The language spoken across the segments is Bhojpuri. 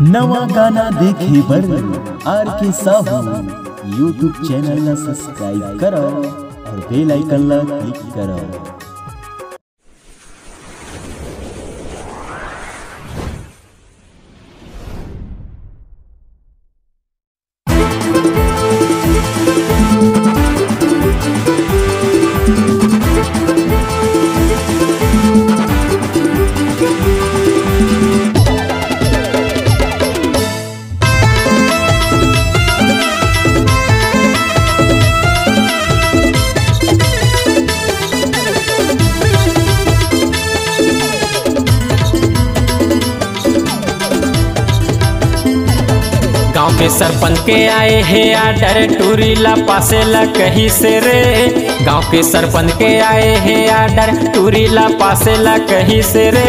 नवा गाना देखे बर आर के साहू यूट्यूब चैनल ला सब्सक्राइब करो और बेल आइकन ला क्लिक करो। गाँव के सरपंच के आए हे आडर टूरी ला पासे ला कहीं से रे। गाँव के सरपंच के आए हे आडर टूरी ला पासे ला कहीं से रे।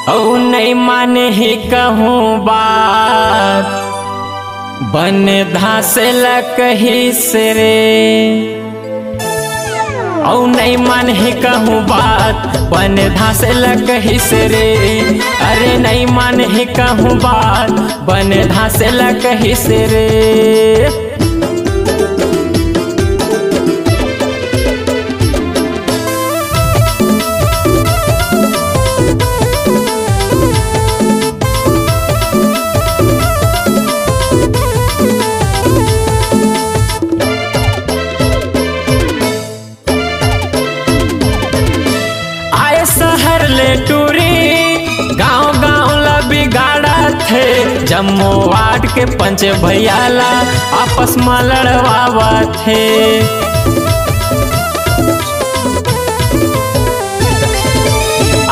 औ नहीं माने ही कहूँ बात बन धासे ला कहीं से रे। औ नहीं मान ही कहूँ बात बन धासे लग कहीं से रे। अरे नहीं मान ही कहूँ बात बन धासे लग कहीं से रे। शहर ले टूरी गाँव गाँव ला बिगाड़ा थे। जम्मू वार्ड के पंच भैया ला आपस में लड़वावा थे।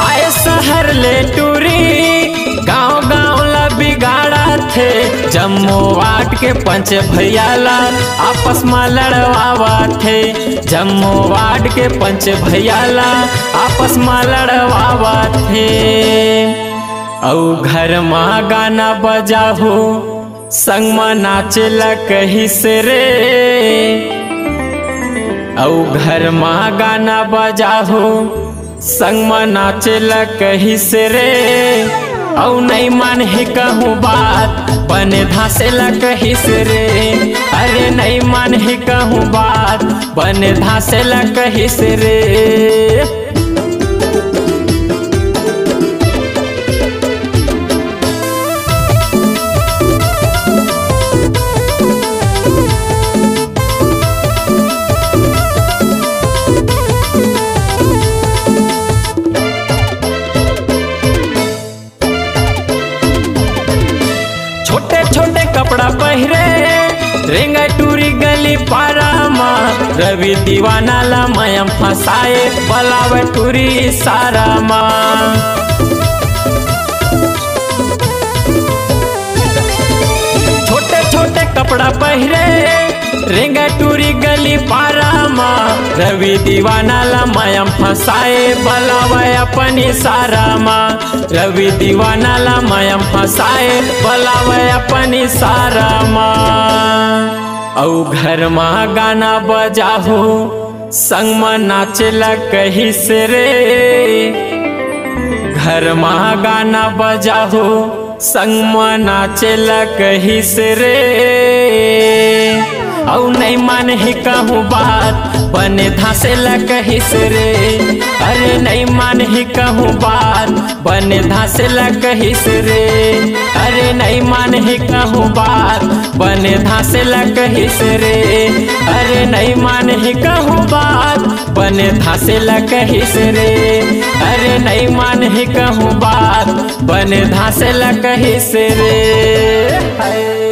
आए शहर ले टूरी गाँव गाँव ला बिगाड़ा थे। जम्मू वार्ड के पंच भैया ला आपस में लड़वावा थे। जम्मू वार्ड के पंच भैया ला आपस में लड़वावा थे। औ घर में गाना बजाहू संग में नाचे ला कहीं से रे। औ घर में गाना बजाहू संग में नाचे ला कहीं से रे। औ नहीं मान ही कहूँ बात बन धासे ला कहीं से रे। अरे नहीं मान ही कहूँ बात बन धासे ला कहीं से रे। छोटे छोटे कपड़ा पहिरे रेंगा टूरी गली पारा माँ। रवि दीवाना ला मयम फसाए बलावे टूरी सारा माँ। छोटे छोटे कपड़ा पहिरे रेंगा टूरी गली पारा माँ। रवि दीवाना ला मयम फसाए बलावे अपनी सारा माँ। रवि दीवाना ला मयम फसाए बलावे अपनी सारा माँ। औ घर में गाना बजाहू संग में नाचे ला कहीं से रे। घर में गाना बजाहू संग में नाचे ला कहीं से रे। औ नहीं मान ही कहूँ बात बन धासे ला कहीं से रे। अरे नहीं मान ही कहूँ बात बन धासे ला कहीं से रे। अरे नहीं मान ही कहूँ बात बन धासे ला कहीं से रे। अरे नहीं मान ही कहूँ बात बन धासे ला कहीं से रे। अरे नहीं मान ही कहूँ बात बन धासे ला कहीं से रे।